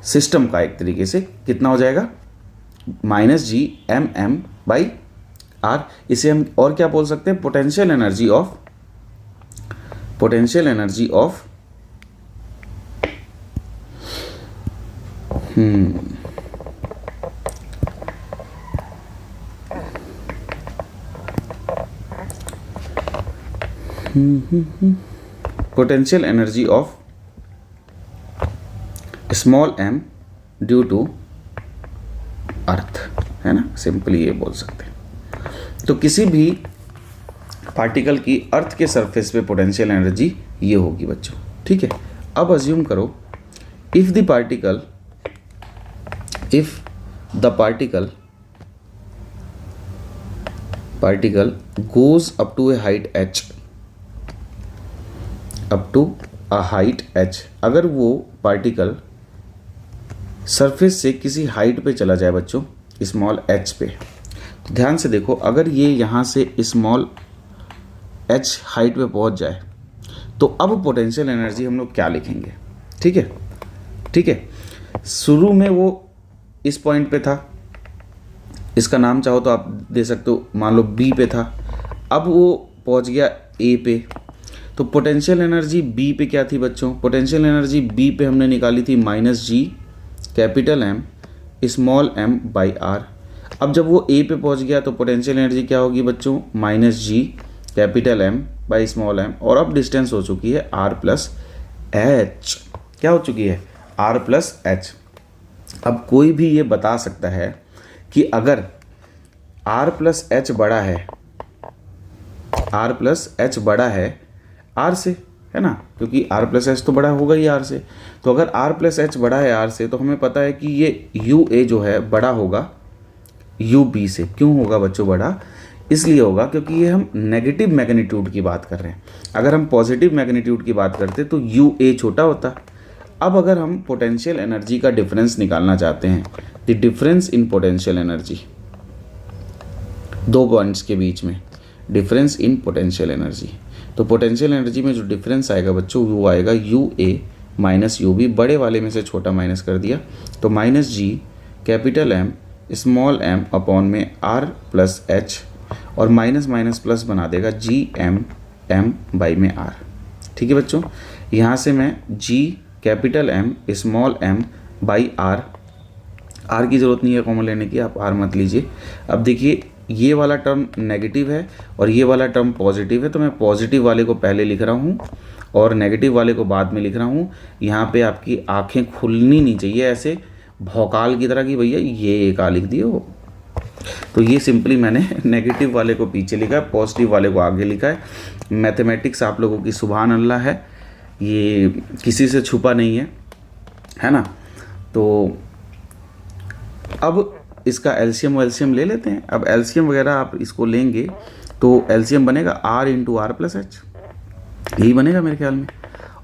सिस्टम का एक तरीके से कितना हो जाएगा, -G M बाई R। इसे हम और क्या बोल सकते हैं, potential energy of potential energy of small m due to earth, है ना, सिंपली ये बोल सकते हैं। तो किसी भी पार्टिकल की अर्थ के सरफेस पे पोटेंशियल एनर्जी ये होगी बच्चों। ठीक है, अब अज्यूम करो if the particle goes up to a height h, अगर वो पार्टिकल सरफेस से किसी हाइट पे चला जाए बच्चों, स्मॉल h पे, तो ध्यान से देखो, अगर ये यहाँ से स्मॉल h हाइट पे पहुँच जाए तो अब पोटेंशियल एनर्जी हम लोग क्या लिखेंगे। ठीक है, शुरू में वो इस पॉइंट पे था, इसका नाम चाहो तो आप दे सकते हो, मान लो B पे था, अब वो पहुंच गया A पे, तो पोटेंशियल एनर्जी B पे क्या थी बच्चों, पोटेंशियल एनर्जी B पे हमने निकाली थी -G capital M small m by R। अब जब वो A पे पहुंच गया तो पोटेंशियल एनर्जी क्या होगी बच्चों, -G capital M by small m, और अब डिस्टेंस हो चुकी है R प्लस H। क्या हो चुकी है, R प्लस H। अब कोई भी ये बता सकता है कि अगर R प्लस H बड़ा है, R प्लस H बड़ा है R से, है ना, क्योंकि R प्लस H तो बड़ा होगा ही R से। तो अगर R प्लस H बड़ा है R से, तो हमें पता है कि ये UA जो है बड़ा होगा UB से। क्यों होगा बच्चों बड़ा, इसलिए होगा क्योंकि ये हम नेगेटिव मैग्नीट्यूड की बात कर रहे हैं। अगर हम पॉजिटिव मैग्नीट्यूड की बात करते तो UA छोटा होता। अब अगर हम पोटेंशियल एनर्जी का डिफरेंस निकालना चाहते हैं, the difference in potential energy, दो पॉइंट्स के बीच में डिफरेंस इन पोटेंशियल एनर्जी, तो पोटेंशियल एनर्जी में जो डिफरेंस आएगा बच्चों वो आएगा UA माइनस UB, बड़े वाले में से छोटा माइनस कर दिया, तो -G capital M small m upon में R प्लस H, और माइनस माइनस प्लस बना देगा GM बाई में R। ठीक है बच्चों, यहाँ से मैं G capital M small m by R की ज़रूरत नहीं है कॉमन लेने की, आप R मत लीजिए। अब देखिए ये वाला टर्म नेगेटिव है और ये वाला टर्म पॉजिटिव है, तो मैं पॉजिटिव वाले को पहले लिख रहा हूँ और नेगेटिव वाले को बाद में लिख रहा हूँ। यहाँ पे आपकी आंखें खुलनी नहीं चाहिए ऐसे भौकाल की तरह कि भैया ये एक आ लिख दिए हो। तो ये सिंपली मैंने नेगेटिव वाले को पीछे लिखा है, पॉजिटिव वाले को आगे लिखा है। मैथमेटिक्स आप लोगों की सुभान अल्लाह है, ये किसी से छुपा नहीं है, है ना। तो अब इसका एलसीएम वेलसीएम ले लेते हैं। अब एलसीएम वगैरह आप इसको लेंगे तो एलसीएम बनेगा R into R plus H, यही बनेगा मेरे ख्याल में।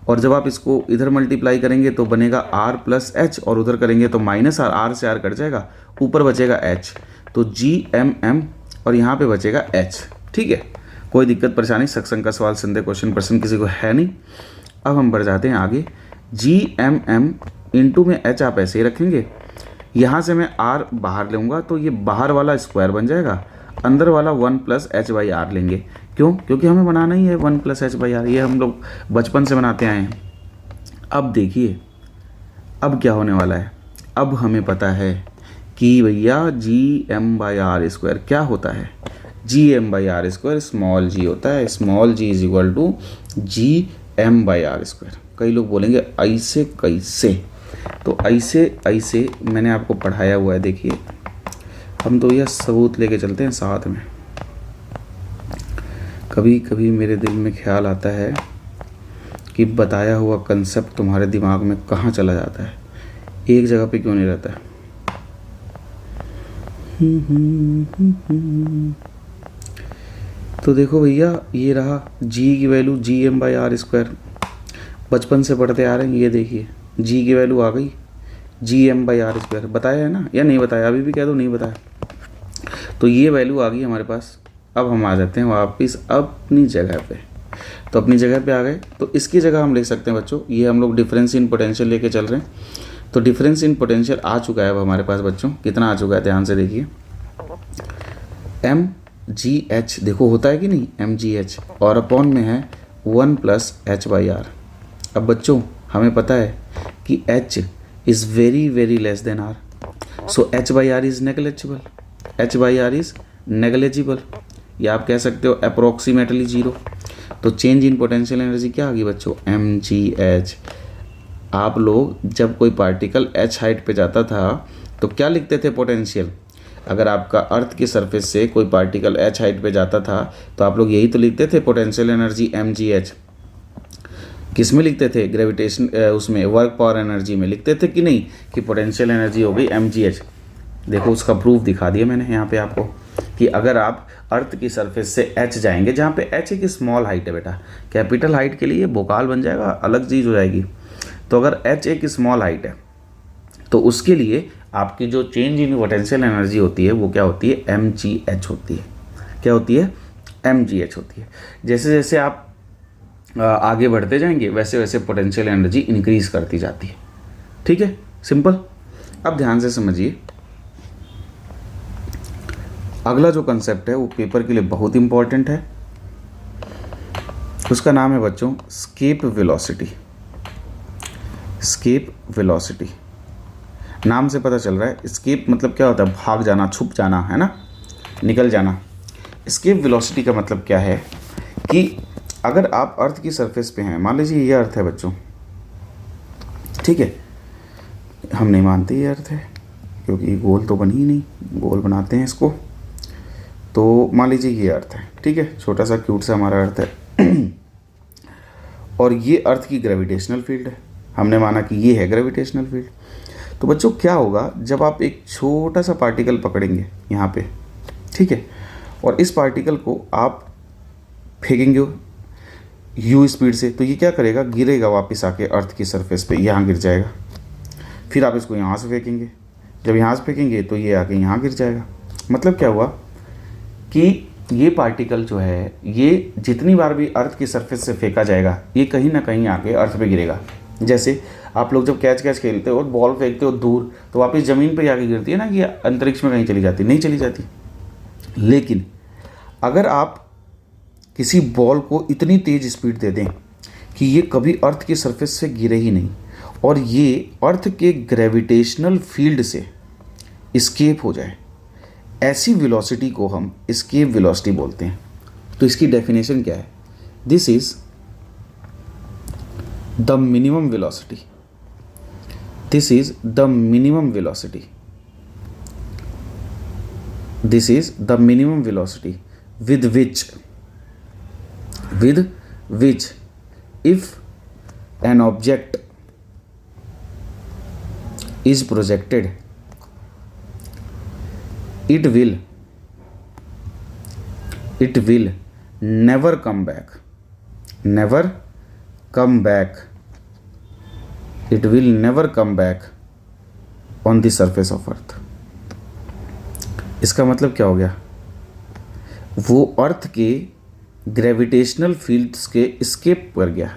और जब आप इसको इधर मल्टीप्लाई करेंगे तो बनेगा आर प्लस एच, और उधर करेंगे तो माइनस आर, आर से आर कट जाएगा, ऊपर बचेगा एच, तो जी एम एम, और यहाँ पे बचेगा एच। ठीक है, कोई दिक्कत परेशानी, सत्संग का सवाल, संदेह, क्वेश्चन पर्सन किसी को है नहीं। अब हम बढ़ जाते हैं आगे। जी एम एम इंटू में एच आप ऐसे ही रखेंगे, यहाँ से मैं आर बाहर लूँगा तो ये बाहर वाला स्क्वायर बन जाएगा, अंदर वाला 1 प्लस एच बाई आर लेंगे। क्यों? क्योंकि हमें बनाना ही है 1 प्लस एच बाई आर, ये हम लोग बचपन से बनाते आए हैं। अब देखिए अब क्या होने वाला है। अब हमें पता है कि भैया G M by R square क्या होता है, G M by R square small g होता है, small g is equal to G M by R square. कई लोग बोलेंगे ऐसे कैसे, तो ऐसे ऐसे मैंने आपको पढ़ाया हुआ है, देखिए हम तो यह सबूत लेके चलते हैं साथ में। कभी कभी मेरे दिल में ख्याल आता है कि बताया हुआ कंसेप्ट तुम्हारे दिमाग में कहाँ चला जाता है, एक जगह पे क्यों नहीं रहता है। तो देखो भैया ये रहा जी की value G M by R square, बचपन से पढ़ते आ रहे हैं, ये देखिए जी की वैल्यू आ गई G M by R square, बताया है ना या नहीं बताया, अभी भी कह दो नहीं बताया। तो ये वैल्यू आ गई हमारे पास। अब हम आ जाते हैं वापस अपनी जगह पे, तो अपनी जगह पे आ गए, तो इसकी जगह हम लिख सकते हैं बच्चों, ये हम लोग डिफरेंस इन पोटेंशियल लेके चल रहे हैं, तो डिफरेंस इन पोटेंशियल आ चुका है अब हमारे पास बच्चों। कितना आ चुका है ध्यान से देखिए, एम जी एच, देखो होता है कि नहीं एम जी एच, और अपॉन में है 1 प्लस एच बाई आर। अब बच्चों हमें पता है कि h is very very less than r, so h by R is negligible, h by R is negligible, या आप कह सकते हो अप्रोक्सीमेटली जीरो। तो चेंज इन पोटेंशियल एनर्जी क्या आ गई बच्चों, एम जी एच। आप लोग जब कोई पार्टिकल h हाइट पे जाता था तो क्या लिखते थे पोटेंशियल, अगर आपका अर्थ की सरफेस से कोई पार्टिकल h हाइट पे जाता था तो आप लोग यही तो लिखते थे potential energy M G H. किस में लिखते थे, ग्रेविटेशन उसमें वर्क पावर एनर्जी में लिखते थे कि नहीं, कि पोटेंशियल एनर्जी हो गई एम जी एच। देखो उसका प्रूफ दिखा दिया मैंने यहाँ पे आपको, कि अगर आप अर्थ की सरफेस से एच जाएंगे, जहाँ पे एच एक स्मॉल हाइट है बेटा, कैपिटल हाइट के लिए बोकाल बन जाएगा, अलग चीज़ हो जाएगी। तो अगर एच एक स्मॉल हाइट है तो उसके लिए आपकी जो चेंज इन पोटेंशियल एनर्जी होती है वो क्या होती है, एम जी एच होती है। क्या होती है, एम जी एच होती है। जैसे जैसे आप आगे बढ़ते जाएंगे वैसे वैसे पोटेंशियल एनर्जी इंक्रीज करती जाती है। ठीक है, सिंपल। अब ध्यान से समझिए, अगला जो कंसेप्ट है वो पेपर के लिए बहुत इंपॉर्टेंट है, उसका नाम है बच्चों स्केप वेलोसिटी। स्केप वेलोसिटी नाम से पता चल रहा है, स्केप मतलब क्या होता है, भाग जाना, छुप जाना, है ना, निकल जाना। स्केप वेलोसिटी का मतलब क्या है कि अगर आप अर्थ की सरफेस पे हैं, मान लीजिए ये अर्थ है बच्चों, ठीक है, हम नहीं मानते ये अर्थ है क्योंकि गोल तो बनी ही नहीं, गोल बनाते हैं इसको। तो मान लीजिए ये अर्थ है, ठीक है, छोटा सा क्यूट सा हमारा अर्थ है और ये अर्थ की ग्रेविटेशनल फील्ड है, हमने माना कि ये है ग्रेविटेशनल फील्ड। तो बच्चों क्या होगा जब आप एक छोटा सा पार्टिकल पकड़ेंगे यहाँ पे, ठीक है, और इस पार्टिकल को आप फेंकेंगे यू स्पीड से, तो ये क्या करेगा, गिरेगा वापस आके अर्थ की सरफेस पे, यहाँ गिर जाएगा। फिर आप इसको यहाँ से फेंकेंगे, जब यहाँ से फेंकेंगे तो ये आके यहाँ गिर जाएगा। मतलब क्या हुआ कि ये पार्टिकल जो है ये जितनी बार भी अर्थ की सरफेस से फेंका जाएगा ये कहीं ना कहीं आके अर्थ पे गिरेगा। जैसे आप लोग जब कैच खेलते हो और बॉल फेंकते हो दूर तो वापस ज़मीन पे जाके गिरती है ना, कि अंतरिक्ष में कहीं चली जाती, नहीं चली जाती। लेकिन अगर आप किसी बॉल को इतनी तेज़ स्पीड दे दें कि ये कभी अर्थ की सरफेस से गिरे ही नहीं और ये अर्थ के ग्रेविटेशनल फील्ड से एस्केप हो जाए, ऐसी वेलोसिटी को हम एस्केप वेलोसिटी बोलते हैं। तो इसकी डेफिनेशन क्या है, this is the minimum velocity, this is the minimum velocity, this is the minimum velocity with which if an object is projected it will never come back, it will never come back on the surface of अर्थ। इसका मतलब क्या हो गया, वो अर्थ के gravitational fields के escape कर गया।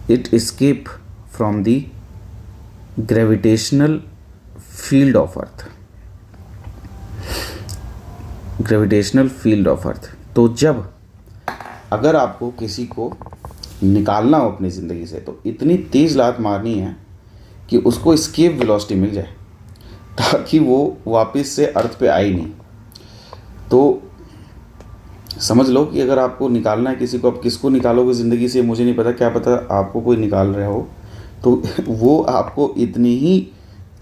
It escape from the gravitational field of earth, gravitational field of earth. तो जब अगर आपको किसी को निकालना हो अपनी ज़िंदगी से, तो इतनी तेज़ लात मारनी है कि उसको एस्केप वेलोसिटी मिल जाए, ताकि वो वापस से अर्थ पे आई नहीं। तो समझ लो कि अगर आपको निकालना है किसी को, आप किसको निकालोगे ज़िंदगी से मुझे नहीं पता, क्या पता आपको कोई निकाल रहा हो, तो वो आपको इतनी ही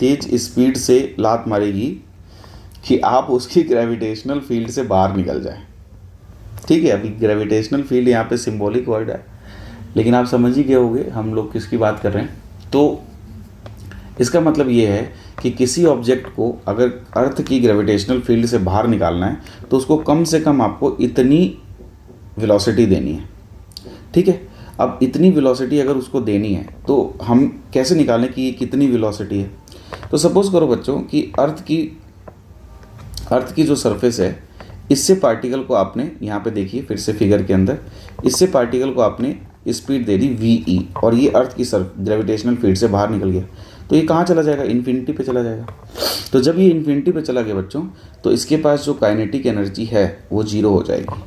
तेज़ स्पीड से लात मारेगी कि आप उसकी ग्रेविटेशनल फील्ड से बाहर निकल जाए। ठीक है, अभी ग्रेविटेशनल फील्ड यहाँ पे सिंबॉलिक वर्ड है, लेकिन आप समझ ही गए होंगे हम लोग किसकी बात कर रहे हैं। तो इसका मतलब ये है कि किसी ऑब्जेक्ट को अगर अर्थ की ग्रेविटेशनल फील्ड से बाहर निकालना है तो उसको कम से कम आपको इतनी वेलोसिटी देनी है। ठीक है, अब इतनी वेलोसिटी अगर उसको देनी है तो हम कैसे निकालें कि ये कितनी वेलोसिटी है। तो सपोज़ करो बच्चों कि अर्थ की जो सरफेस है, इससे पार्टिकल को आपने यहाँ पे देखिए फिर से फिगर के अंदर, इससे पार्टिकल को आपने स्पीड दे दी वी, और ये अर्थ की ग्रेविटेशनल फील्ड से बाहर निकल गया। तो ये कहाँ चला जाएगा, इन्फिनिटी पे चला जाएगा। तो जब ये इन्फिनिटी पे चला गया बच्चों, तो इसके पास जो काइनेटिक एनर्जी है वो जीरो हो जाएगी।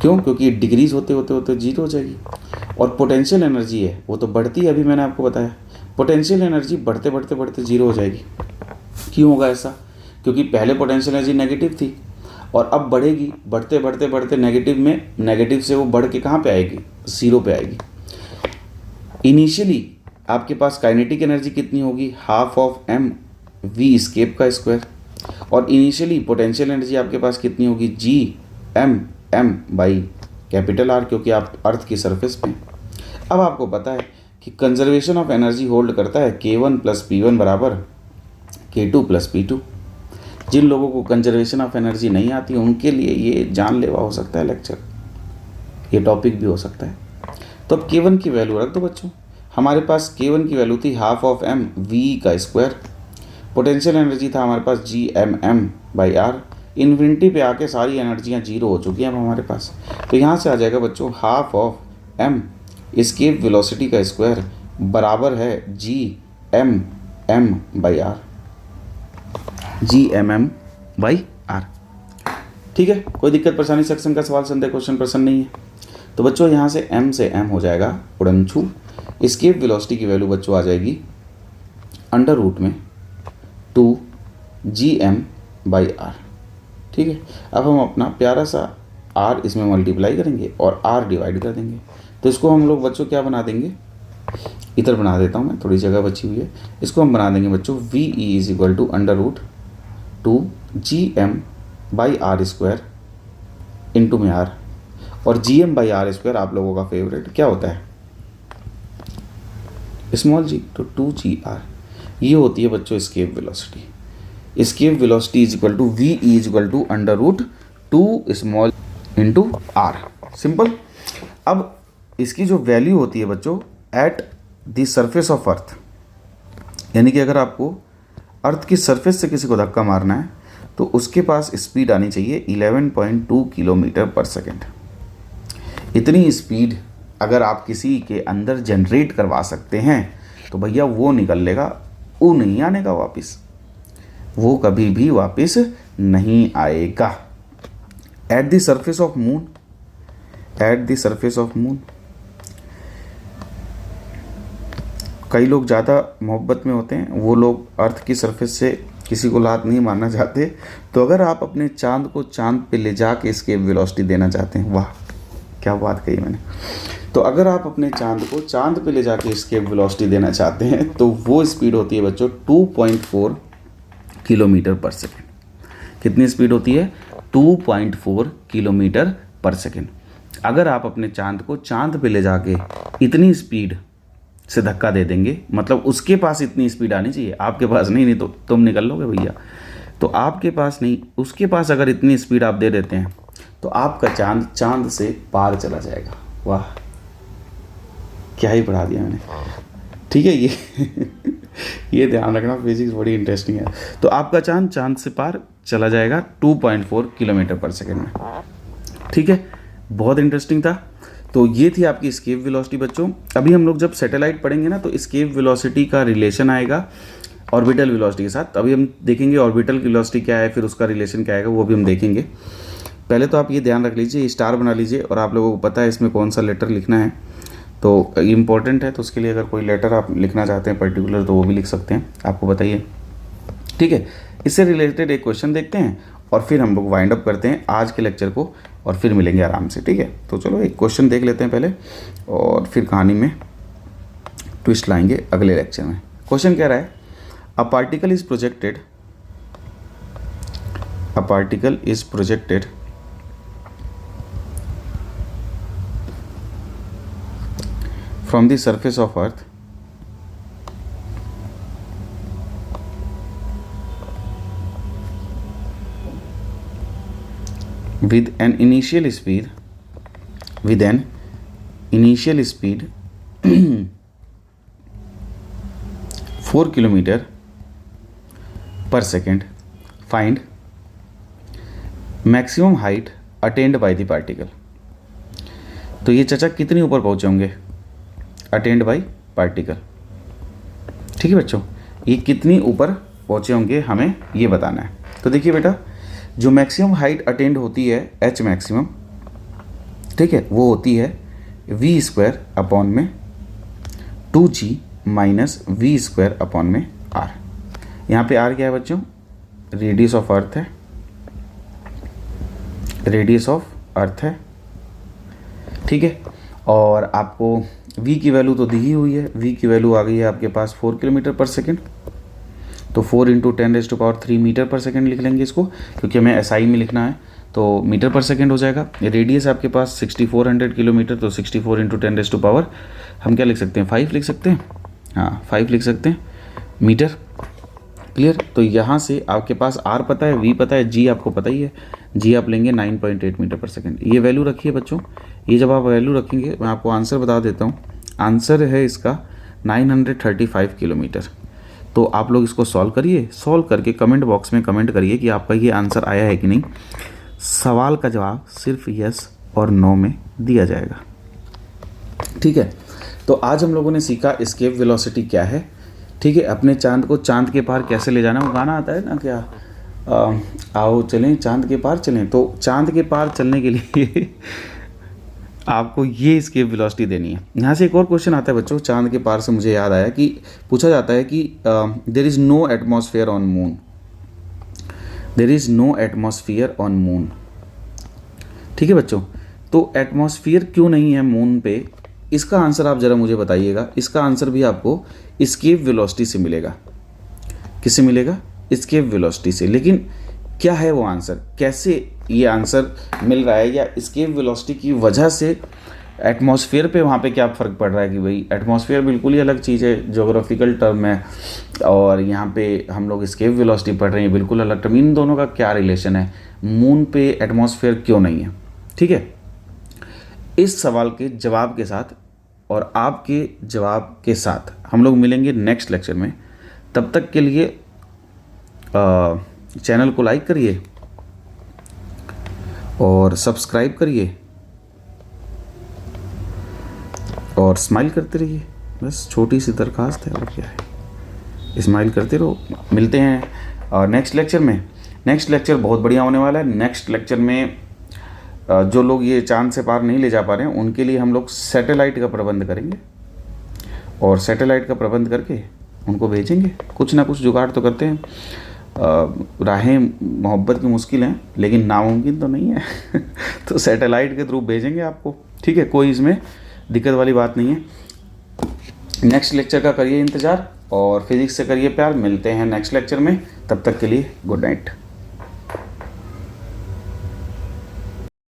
क्यों? क्योंकि डिक्रीज होते होते जीरो हो जाएगी। और पोटेंशियल एनर्जी है वो तो बढ़ती है, अभी मैंने आपको बताया पोटेंशियल एनर्जी बढ़ते जीरो हो जाएगी। क्यों होगा ऐसा? क्योंकि पहले पोटेंशियल एनर्जी नेगेटिव थी और अब बढ़ेगी, बढ़ते नेगेटिव से वो बढ़ के कहाँ पे आएगी, जीरो पे आएगी। इनिशियली आपके पास काइनेटिक एनर्जी कितनी होगी, half of M V escape का स्क्वायर, और इनिशियली पोटेंशियल एनर्जी आपके पास कितनी होगी, G M by capital R, क्योंकि आप अर्थ की सरफेस पे। अब आपको पता है कि कंजर्वेशन ऑफ एनर्जी होल्ड करता है K1 + P1 बराबर K2 + P2। जिन लोगों को कंजर्वेशन ऑफ एनर्जी नहीं आती उनके लिए ये जानलेवा हो सकता है लेक्चर, ये टॉपिक भी हो सकता है। तो अब K1 की वैल्यू रख दो बच्चों। हमारे पास K1 की वैल्यू थी हाफ ऑफ एम वी का स्क्वायर, पोटेंशियल एनर्जी था हमारे पास G M by R. Infinity पे आके सारी एनर्जियाँ जीरो हो चुकी हैं अब हमारे पास। तो यहाँ से आ जाएगा बच्चों half of M escape velocity का स्क्वायर बराबर है G M by R, GMM by R. ठीक है, कोई दिक्कत परेशानी, सेक्शन का सवाल संदेह क्वेश्चन प्रश्न नहीं है। तो बच्चों यहाँ से m से m हो जाएगा उड़नछू। एस्केप वेलोसिटी की वैल्यू बच्चों आ जाएगी √2 GM/r। ठीक है, अब हम अपना प्यारा सा r इसमें मल्टीप्लाई करेंगे और r डिवाइड कर देंगे। तो इसको हम लोग बच्चों क्या बना देंगे, इधर बना देता हूँ मैं, थोड़ी जगह बची हुई है। इसको हम बना देंगे बच्चों VE = √2 GM/r² इंटू में r, और GM/r² आप लोगों का फेवरेट क्या होता है, स्मॉल g, तो 2gr। ये होती है बच्चों escape velocity. Escape velocity VE √2 small into r, simple. अब इसकी जो वैल्यू होती है बच्चों एट द सरफेस ऑफ अर्थ, यानी कि अगर आपको अर्थ की सरफेस से किसी को धक्का मारना है तो उसके पास स्पीड आनी चाहिए 11.2 किलोमीटर पर सेकेंड। इतनी स्पीड अगर आप किसी के अंदर जनरेट करवा सकते हैं तो भैया वो निकल लेगा, वो नहीं आने का वापस, वो कभी भी वापस नहीं आएगा। Eight the surface of moon, कई लोग ज़्यादा मोहब्बत में होते हैं, वो लोग अर्थ की सरफेस से किसी को लात नहीं मारना चाहते। तो अगर आप अपने चांद को चांद पे ले जाके एस्केप वेलोसिटी देना चाहते हैं, वाह क्या बात कही मैंने, तो अगर आप अपने चांद को चांद पे ले जाके एस्केप वेलोसिटी देना चाहते हैं तो वो स्पीड होती है बच्चों 2.4 किलोमीटर पर सेकेंड। कितनी स्पीड होती है, 2.4 किलोमीटर पर सेकेंड। अगर आप अपने चांद को चांद पे ले जाके इतनी स्पीड से धक्का दे देंगे, मतलब उसके पास इतनी स्पीड आनी चाहिए, आपके पास नहीं तो तुम निकल लोगे भैया। तो आपके पास नहीं, उसके पास अगर इतनी स्पीड आप दे देते हैं तो आपका चांद से पार चला जाएगा। वाह, क्या ही पढ़ा दिया मैंने। ठीक है, ये ध्यान रखना, फिजिक्स बड़ी इंटरेस्टिंग है। तो आपका चांद से पार चला जाएगा 2.4 किलोमीटर पर सेकेंड में। ठीक है, बहुत इंटरेस्टिंग था। तो ये थी आपकी एस्केप वेलोसिटी बच्चों। अभी हम लोग जब सैटेलाइट पढ़ेंगे ना, तो एस्केप वेलोसिटी का रिलेशन आएगा ऑर्बिटल वेलोसिटी के साथ। अभी हम देखेंगे ऑर्बिटल वेलोसिटी क्या है, फिर उसका रिलेशन क्या आएगा, वो भी हम देखेंगे। पहले तो आप ये ध्यान रख लीजिए, स्टार बना लीजिए, और आप लोगों को पता है इसमें कौन सा लेटर लिखना है, तो इम्पोर्टेंट है। तो उसके लिए अगर कोई लेटर आप लिखना चाहते हैं पर्टिकुलर, तो वो भी लिख सकते हैं, आपको बताइए। ठीक है, इससे रिलेटेड एक क्वेश्चन देखते हैं और फिर हम लोग वाइंड अप करते हैं आज के लेक्चर को, और फिर मिलेंगे आराम से। ठीक है, तो चलो एक क्वेश्चन देख लेते हैं पहले, और फिर कहानी में ट्विस्ट लाएंगे अगले लेक्चर में। क्वेश्चन कह रहा है, a particle is projected from the surface of earth with an initial speed 4 kilometer per second. Find maximum height attained by the particle. तो ये चाचा कितनी ऊपर पहुंचे होंगे अटेंड बाय पार्टिकल। ठीक है बच्चों, ये कितनी ऊपर पहुंचे होंगे हमें ये बताना है। तो देखिए बेटा, जो मैक्सिमम हाइट अटेंड होती है एच मैक्सिमम, ठीक है, वो होती है v² अपॉन में 2g माइनस v² अपॉन में r। यहाँ पे r क्या है बच्चों, रेडियस ऑफ अर्थ है, रेडियस ऑफ अर्थ है। ठीक है, और आपको v की वैल्यू तो दी ही हुई है, v की वैल्यू आ गई है आपके पास 4 किलोमीटर पर सेकेंड। तो 4 × 10⁻³ मीटर पर सेकेंड लिख लेंगे इसको, क्योंकि हमें SI में लिखना है, तो मीटर पर सेकेंड हो जाएगा। रेडियस आपके पास 6400 किलोमीटर, तो 64 × 10⁻, हम क्या लिख सकते हैं, 5 लिख सकते हैं। हाँ, 5 लिख सकते हैं मीटर। क्लियर। तो यहाँ से आपके पास r पता है, v पता है, g आपको पता ही है, g आप लेंगे 9.8 मीटर पर सेकेंड। ये वैल्यू रखिए बच्चों, ये जब आप वैल्यू रखेंगे, मैं आपको आंसर बता देता हूँ। आंसर है इसका 935 किलोमीटर। तो आप लोग इसको सॉल्व करिए, सॉल्व करके कमेंट बॉक्स में कमेंट करिए कि आपका ये आंसर आया है कि नहीं। सवाल का जवाब सिर्फ यस और नो में दिया जाएगा। ठीक है, तो आज हम लोगों ने सीखा एस्केप वेलोसिटी क्या है। ठीक है, अपने चांद को चांद के पार कैसे ले जाना, वो गाना आता है ना क्या, आओ चलें चांद के पार चलें। तो चांद के पार चलने के लिए आपको ये एस्केप वेलोसिटी देनी है। यहाँ से एक और क्वेश्चन आता है बच्चों, चांद के पार से मुझे याद आया कि पूछा जाता है कि there is no atmosphere on moon, there is no atmosphere on moon. ठीक है बच्चों, तो एटमॉस्फेयर क्यों नहीं है मून पे, इसका आंसर आप ज़रा मुझे बताइएगा। इसका आंसर भी आपको एस्केप वेलोसिटी से मिलेगा। किससे मिलेगा, एस्केप वेलोसिटी से। लेकिन क्या है वो आंसर, कैसे ये आंसर मिल रहा है, या एस्केप वेलोसिटी की वजह से एटमॉस्फेयर पे वहाँ पे क्या फ़र्क पड़ रहा है कि भाई एटमॉस्फेयर बिल्कुल ही अलग चीज़ है, ज्योग्राफिकल टर्म है, और यहाँ पे हम लोग एस्केप वेलोसिटी पढ़ रहे हैं, बिल्कुल अलग टर्म। इन दोनों का क्या रिलेशन है, मून पे एटमॉस्फेयर क्यों नहीं है। ठीक है, इस सवाल के जवाब के साथ और आपके जवाब के साथ हम लोग मिलेंगे नेक्स्ट लेक्चर में। तब तक के लिए चैनल को लाइक करिए और सब्सक्राइब करिए और स्माइल करते रहिए। बस छोटी सी दरख्वास्त है, और क्या है, स्माइल करते रहो। मिलते हैं नेक्स्ट लेक्चर में। नेक्स्ट लेक्चर बहुत बढ़िया होने वाला है। नेक्स्ट लेक्चर में जो लोग ये चांद से पार नहीं ले जा पा रहे हैं, उनके लिए हम लोग सैटेलाइट का प्रबंध करेंगे, और सैटेलाइट का प्रबंध करके उनको भेजेंगे। कुछ ना कुछ जुगाड़ तो करते हैं। राहें मोहब्बत की मुश्किल हैं, लेकिन नामुमकिन तो नहीं है। तो सैटेलाइट के थ्रू भेजेंगे आपको। ठीक है, कोई इसमें दिक्कत वाली बात नहीं है। नेक्स्ट लेक्चर का करिए इंतज़ार, और फिज़िक्स से करिए प्यार। मिलते हैं नेक्स्ट लेक्चर में, तब तक के लिए गुड नाइट।